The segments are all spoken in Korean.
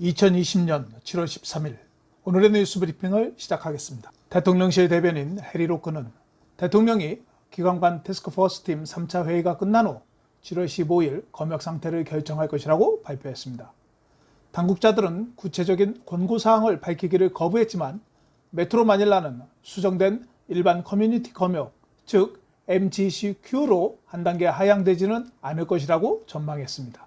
2020년 7월 13일 오늘의 뉴스 브리핑을 시작하겠습니다. 대통령실 대변인 해리 로크는 대통령이 기관간 태스크포스팀 3차 회의가 끝난 후 7월 15일 검역 상태를 결정할 것이라고 발표했습니다. 당국자들은 구체적인 권고사항을 밝히기를 거부했지만 메트로 마닐라는 수정된 일반 커뮤니티 검역, 즉 MGCQ로 한 단계 하향되지는 않을 것이라고 전망했습니다.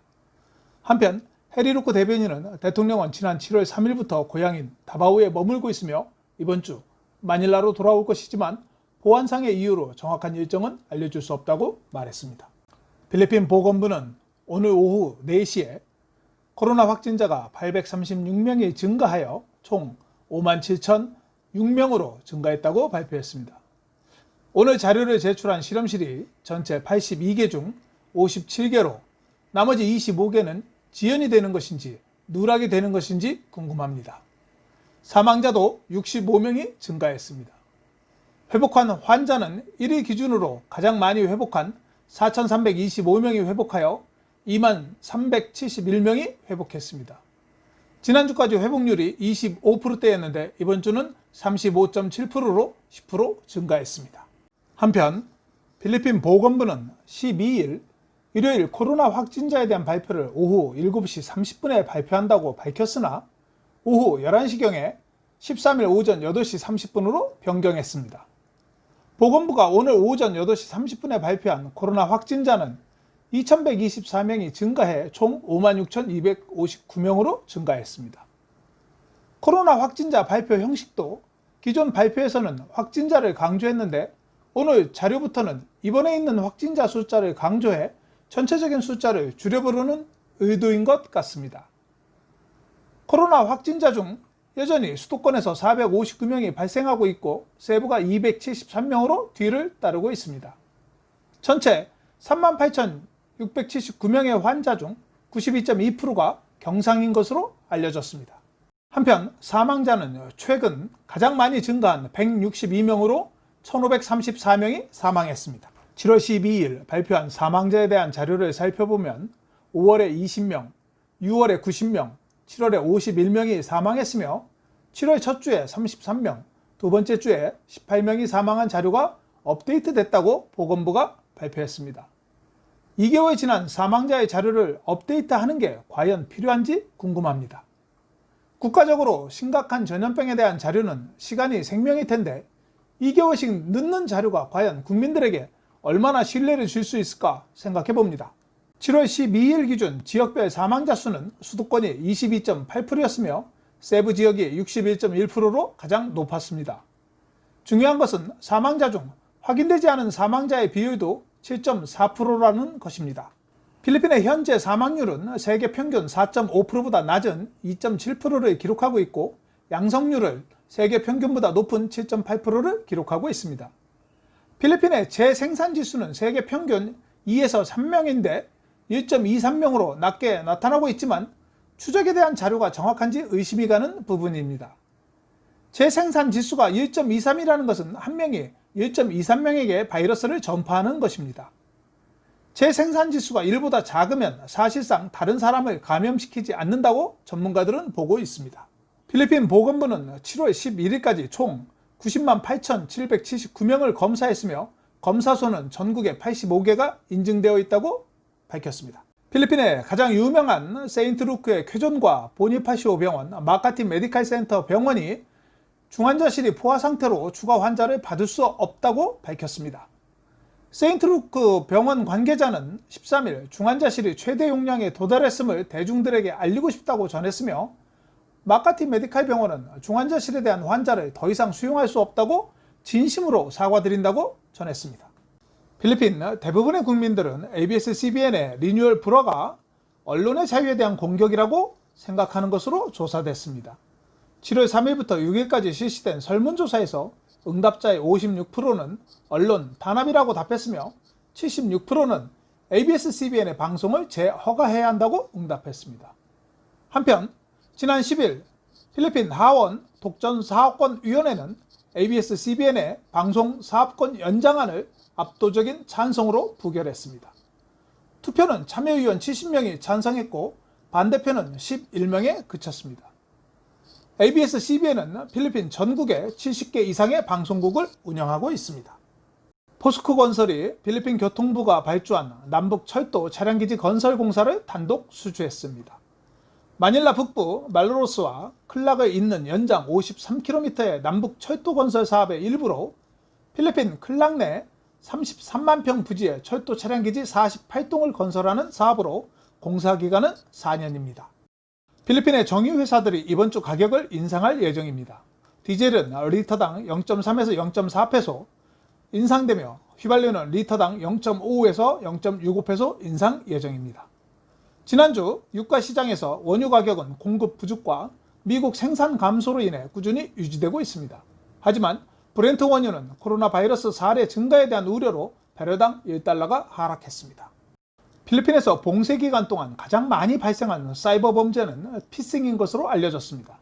한편 해리 로크 대변인은 대통령은 지난 7월 3일부터 고향인 다바오에 머물고 있으며 이번 주 마닐라로 돌아올 것이지만 보안상의 이유로 정확한 일정은 알려줄 수 없다고 말했습니다. 필리핀 보건부는 오늘 오후 4시에 코로나 확진자가 836명이 증가하여 총 57,006명으로 증가했다고 발표했습니다. 오늘 자료를 제출한 실험실이 전체 82개 중 57개로 나머지 25개는 지연이 되는 것인지 누락이 되는 것인지 궁금합니다. 사망자도 65명이 증가했습니다. 회복한 환자는 1일 기준으로 가장 많이 회복한 4,325명이 회복하여 2371명이 회복했습니다. 지난주까지 회복률이 25%대였는데 이번 주는 35.7%로 10% 증가했습니다. 한편 필리핀 보건부는 12일 일요일 코로나 확진자에 대한 발표를 오후 7시 30분에 발표한다고 밝혔으나 오후 11시경에 13일 오전 8시 30분으로 변경했습니다. 보건부가 오늘 오전 8시 30분에 발표한 코로나 확진자는 2,124명이 증가해 총 56,259명으로 증가했습니다. 코로나 확진자 발표 형식도 기존 발표에서는 확진자를 강조했는데 오늘 자료부터는 입원해 있는 확진자 숫자를 강조해 전체적인 숫자를 줄여 부르는 의도인 것 같습니다. 코로나 확진자 중 여전히 수도권에서 459명이 발생하고 있고 세부가 273명으로 뒤를 따르고 있습니다. 전체 38,679명의 환자 중 92.2%가 경상인 것으로 알려졌습니다. 한편 사망자는 최근 가장 많이 증가한 162명으로 1,534명이 사망했습니다. 7월 12일 발표한 사망자에 대한 자료를 살펴보면 5월에 20명, 6월에 90명, 7월에 51명이 사망했으며 7월 첫 주에 33명, 두 번째 주에 18명이 사망한 자료가 업데이트됐다고 보건부가 발표했습니다. 2개월 지난 사망자의 자료를 업데이트하는 게 과연 필요한지 궁금합니다. 국가적으로 심각한 전염병에 대한 자료는 시간이 생명일 텐데 2개월씩 늦는 자료가 과연 국민들에게 얼마나 신뢰를 줄 수 있을까 생각해 봅니다. 7월 12일 기준 지역별 사망자 수는 수도권이 22.8%였으며 세부 지역이 61.1%로 가장 높았습니다. 중요한 것은 사망자 중 확인되지 않은 사망자의 비율도 7.4%라는 것입니다. 필리핀의 현재 사망률은 세계 평균 4.5%보다 낮은 2.7%를 기록하고 있고 양성률을 세계 평균보다 높은 7.8%를 기록하고 있습니다. 필리핀의 재생산지수는 세계 평균 2에서 3명인데 1.23명으로 낮게 나타나고 있지만 추적에 대한 자료가 정확한지 의심이 가는 부분입니다. 재생산지수가 1.23이라는 것은 한 명이 1.23명에게 바이러스를 전파하는 것입니다. 재생산지수가 1보다 작으면 사실상 다른 사람을 감염시키지 않는다고 전문가들은 보고 있습니다. 필리핀 보건부는 7월 11일까지 총 90만 8,779명을 검사했으며 검사소는 전국에 85개가 인증되어 있다고 밝혔습니다. 필리핀의 가장 유명한 세인트루크의 쾌존과 보니파시오 병원, 마카티 메디칼 센터 병원이 중환자실이 포화 상태로 추가 환자를 받을 수 없다고 밝혔습니다. 세인트루크 병원 관계자는 13일 중환자실이 최대 용량에 도달했음을 대중들에게 알리고 싶다고 전했으며 마카티 메디칼 병원은 중환자실에 대한 환자를 더 이상 수용할 수 없다고 진심으로 사과드린다고 전했습니다. 필리핀 대부분의 국민들은 ABS-CBN의 리뉴얼 불허가 언론의 자유에 대한 공격이라고 생각하는 것으로 조사됐습니다. 7월 3일부터 6일까지 실시된 설문조사에서 응답자의 56%는 언론 탄압이라고 답했으며 76%는 ABS-CBN의 방송을 재허가해야 한다고 응답했습니다. 한편 지난 10일 필리핀 하원 독전사업권위원회는 ABS-CBN의 방송 사업권 연장안을 압도적인 찬성으로 부결했습니다. 투표는 참여의원 70명이 찬성했고 반대편은 11명에 그쳤습니다. ABS-CBN은 필리핀 전국에 70개 이상의 방송국을 운영하고 있습니다. 포스코 건설이 필리핀 교통부가 발주한 남북 철도 차량기지 건설 공사를 단독 수주했습니다. 마닐라 북부 말로로스와 클락을 잇는 연장 53km의 남북 철도 건설 사업의 일부로 필리핀 클락 내 33만 평 부지의 철도 차량기지 48동을 건설하는 사업으로 공사 기간은 4년입니다. 필리핀의 정유회사들이 이번 주 가격을 인상할 예정입니다. 디젤은 리터당 0.3에서 0.4페소 인상되며 휘발유는 리터당 0.55에서 0.65페소 인상 예정입니다. 지난주 유가 시장에서 원유 가격은 공급 부족과 미국 생산 감소로 인해 꾸준히 유지되고 있습니다. 하지만 브렌트 원유는 코로나 바이러스 사례 증가에 대한 우려로 배럴당 1달러가 하락했습니다. 필리핀에서 봉쇄 기간 동안 가장 많이 발생한 사이버 범죄는 피싱인 것으로 알려졌습니다.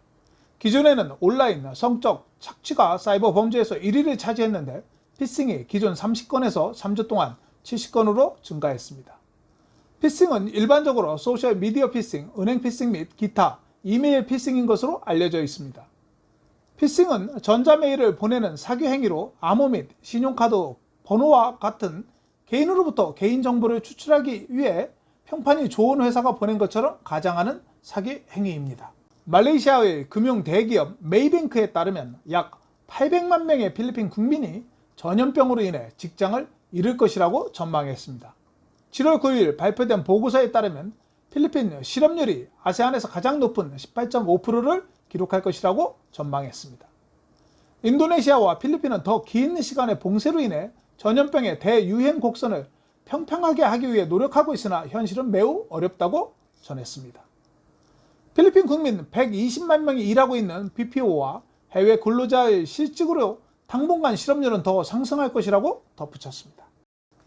기존에는 온라인 성적 착취가 사이버 범죄에서 1위를 차지했는데 피싱이 기존 30건에서 3주 동안 70건으로 증가했습니다. 피싱은 일반적으로 소셜 미디어 피싱, 은행 피싱 및 기타 이메일 피싱인 것으로 알려져 있습니다. 피싱은 전자메일을 보내는 사기 행위로 암호 및 신용카드 번호와 같은 개인으로부터 개인정보를 추출하기 위해 평판이 좋은 회사가 보낸 것처럼 가장하는 사기 행위입니다. 말레이시아의 금융 대기업 메이뱅크에 따르면 약 800만 명의 필리핀 국민이 전염병으로 인해 직장을 잃을 것이라고 전망했습니다. 7월 9일 발표된 보고서에 따르면 필리핀 실업률이 아세안에서 가장 높은 18.5%를 기록할 것이라고 전망했습니다. 인도네시아와 필리핀은 더 긴 시간의 봉쇄로 인해 전염병의 대유행 곡선을 평평하게 하기 위해 노력하고 있으나 현실은 매우 어렵다고 전했습니다. 필리핀 국민 120만 명이 일하고 있는 BPO와 해외 근로자의 실직으로 당분간 실업률은 더 상승할 것이라고 덧붙였습니다.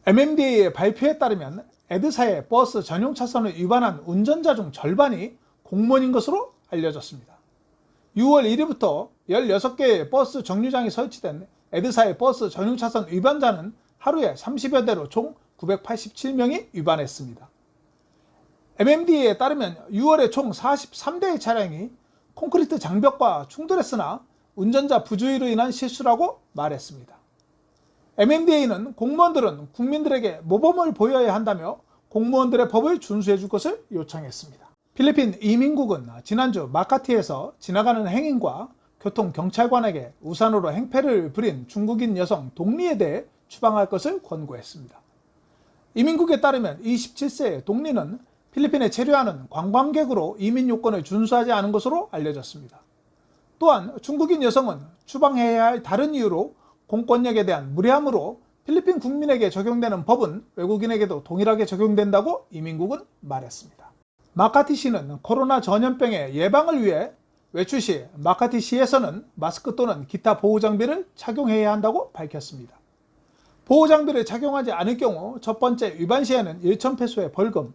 MMDA의 발표에 따르면 에드사의 버스 전용 차선을 위반한 운전자 중 절반이 공무원인 것으로 알려졌습니다. 6월 1일부터 16개의 버스 정류장이 설치된 에드사의 버스 전용 차선 위반자는 하루에 30여 대로 총 987명이 위반했습니다. MMDA에 따르면 6월에 총 43대의 차량이 콘크리트 장벽과 충돌했으나 운전자 부주의로 인한 실수라고 말했습니다. MMDA는 공무원들은 국민들에게 모범을 보여야 한다며 공무원들의 법을 준수해 줄 것을 요청했습니다. 필리핀 이민국은 지난주 마카티에서 지나가는 행인과 교통경찰관에게 우산으로 행패를 부린 중국인 여성 동리에 대해 추방할 것을 권고했습니다. 이민국에 따르면 27세의 동리는 필리핀에 체류하는 관광객으로 이민 요건을 준수하지 않은 것으로 알려졌습니다. 또한 중국인 여성은 추방해야 할 다른 이유로 공권력에 대한 무례함으로 필리핀 국민에게 적용되는 법은 외국인에게도 동일하게 적용된다고 이민국은 말했습니다. 마카티시는 코로나 전염병의 예방을 위해 외출 시 마카티시에서는 마스크 또는 기타 보호장비를 착용해야 한다고 밝혔습니다. 보호장비를 착용하지 않을 경우 첫 번째 위반 시에는 1,000페소의 벌금,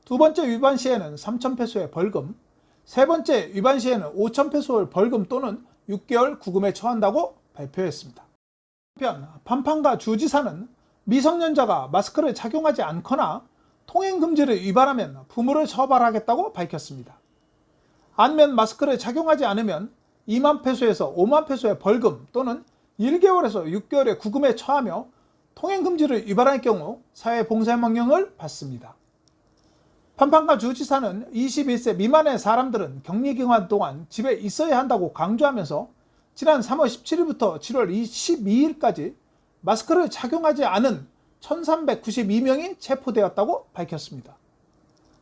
두 번째 위반 시에는 3,000페소의 벌금, 세 번째 위반 시에는 5,000페소의 벌금 또는 6개월 구금에 처한다고 발표했습니다. 한편 판판가 주지사는 미성년자가 마스크를 착용하지 않거나 통행금지를 위반하면 부모를 처벌하겠다고 밝혔습니다. 안면 마스크를 착용하지 않으면 2만 페소에서 5만 페소의 벌금 또는 1개월에서 6개월의 구금에 처하며 통행금지를 위반할 경우 사회봉사명령을 받습니다. 판판가 주지사는 21세 미만의 사람들은 격리기간 동안 집에 있어야 한다고 강조하면서 지난 3월 17일부터 7월 22일까지 마스크를 착용하지 않은 1392명이 체포되었다고 밝혔습니다.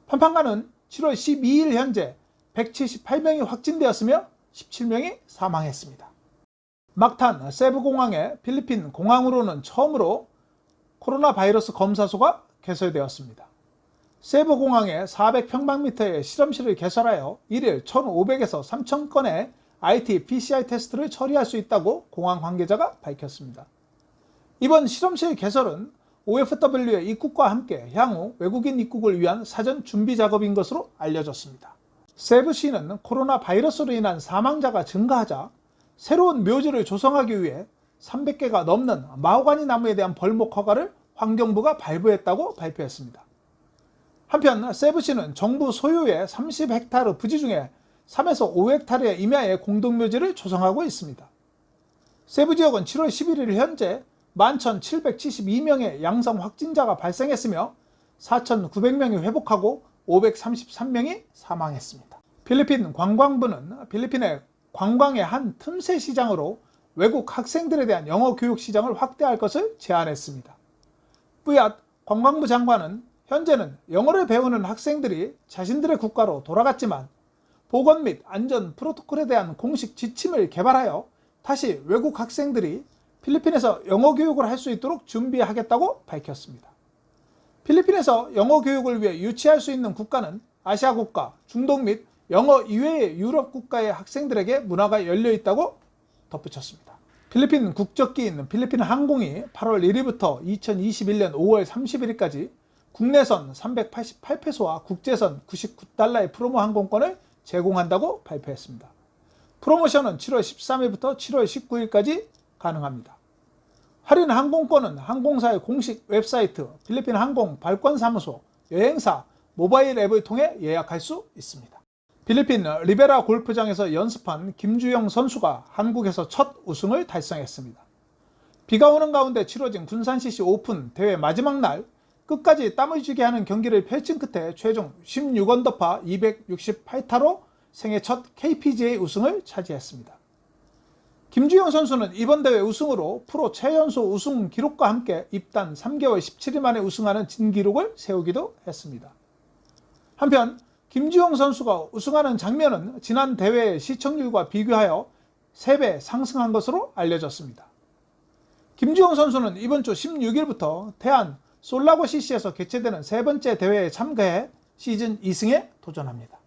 판판가는 7월 12일 현재 178명이 확진되었으며 17명이 사망했습니다. 막탄 세부공항의 필리핀 공항으로는 처음으로 코로나 바이러스 검사소가 개설되었습니다. 세부공항에 400평방미터의 실험실을 개설하여 1일 1,500에서 3,000건의 RT-PCR 테스트를 처리할 수 있다고 공항 관계자가 밝혔습니다. 이번 실험실 개설은 OFW의 입국과 함께 향후 외국인 입국을 위한 사전 준비 작업인 것으로 알려졌습니다. 세부시는 코로나 바이러스로 인한 사망자가 증가하자 새로운 묘지를 조성하기 위해 300개가 넘는 마호가니 나무에 대한 벌목 허가를 환경부가 발부했다고 발표했습니다. 한편 세부시는 정부 소유의 30헥타르 부지 중에 3에서 5헥타르의 임야에 공동묘지를 조성하고 있습니다. 세부 지역은 7월 11일 현재 11,772명의 양성 확진자가 발생했으며 4,900명이 회복하고 533명이 사망했습니다. 필리핀 관광부는 필리핀의 관광의 한 틈새 시장으로 외국 학생들에 대한 영어 교육 시장을 확대할 것을 제안했습니다. 뿌얏 관광부 장관은 현재는 영어를 배우는 학생들이 자신들의 국가로 돌아갔지만 보건 및 안전 프로토콜에 대한 공식 지침을 개발하여 다시 외국 학생들이 필리핀에서 영어 교육을 할 수 있도록 준비하겠다고 밝혔습니다. 필리핀에서 영어 교육을 위해 유치할 수 있는 국가는 아시아 국가, 중동 및 영어 이외의 유럽 국가의 학생들에게 문화가 열려 있다고 덧붙였습니다. 필리핀 국적기인 필리핀 항공이 8월 1일부터 2021년 5월 31일까지 국내선 388페소와 국제선 99달러의 프로모 항공권을 제공한다고 발표했습니다. 프로모션은 7월 13일부터 7월 19일까지 가능합니다. 할인 항공권은 항공사의 공식 웹사이트, 필리핀 항공 발권사무소, 여행사, 모바일 앱을 통해 예약할 수 있습니다. 필리핀 리베라 골프장에서 연습한 김주영 선수가 한국에서 첫 우승을 달성했습니다. 비가 오는 가운데 치러진 군산CC 오픈 대회 마지막 날 끝까지 땀을 쥐게 하는 경기를 펼친 끝에 최종 16언더파 268타로 생애 첫 KPGA 우승을 차지했습니다. 김주영 선수는 이번 대회 우승으로 프로 최연소 우승 기록과 함께 입단 3개월 17일 만에 우승하는 진기록을 세우기도 했습니다. 한편 김주영 선수가 우승하는 장면은 지난 대회의 시청률과 비교하여 3배 상승한 것으로 알려졌습니다. 김주영 선수는 이번 주 16일부터 태안 솔라고 CC에서 개최되는 세 번째 대회에 참가해 시즌 2승에 도전합니다.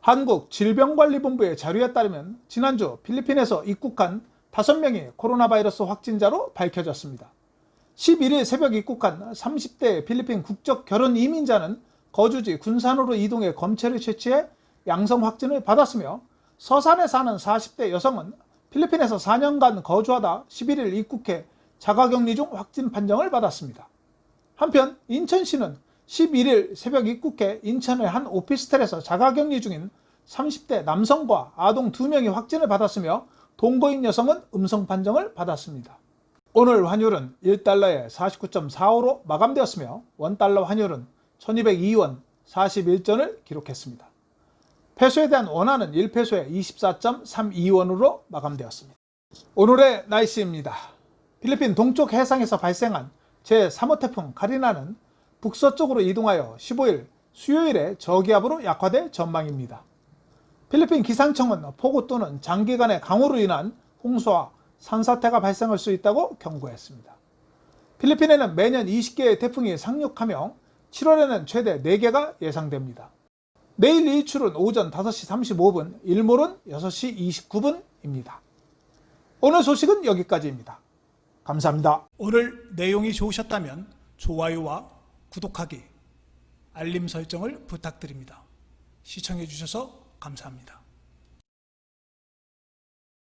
한국질병관리본부의 자료에 따르면 지난주 필리핀에서 입국한 5명이 코로나 바이러스 확진자로 밝혀졌습니다. 11일 새벽 입국한 30대 필리핀 국적 결혼 이민자는 거주지 군산으로 이동해 검체를 채취해 양성 확진을 받았으며 서산에 사는 40대 여성은 필리핀에서 4년간 거주하다 11일 입국해 자가격리 중 확진 판정을 받았습니다. 한편 인천시는 11일 새벽 입국해 인천의 한 오피스텔에서 자가격리 중인 30대 남성과 아동 2명이 확진을 받았으며 동거인 여성은 음성 판정을 받았습니다. 오늘 환율은 1달러에 49.45로 마감되었으며 원달러 환율은 1202원 41전을 기록했습니다. 페소에 대한 원화는 1페소에 24.32원으로 마감되었습니다. 오늘의 날씨입니다. 필리핀 동쪽 해상에서 발생한 제3호 태풍 카리나는 북서쪽으로 이동하여 15일 수요일에 저기압으로 약화될 전망입니다. 필리핀 기상청은 폭우 또는 장기간의 강우로 인한 홍수와 산사태가 발생할 수 있다고 경고했습니다. 필리핀에는 매년 20개의 태풍이 상륙하며 7월에는 최대 4개가 예상됩니다. 내일 일출은 오전 5시 35분, 일몰은 6시 29분입니다. 오늘 소식은 여기까지입니다. 감사합니다. 오늘 내용이 좋으셨다면 좋아요와 구독하기, 알림 설정을 부탁드립니다. 시청해 주셔서 감사합니다.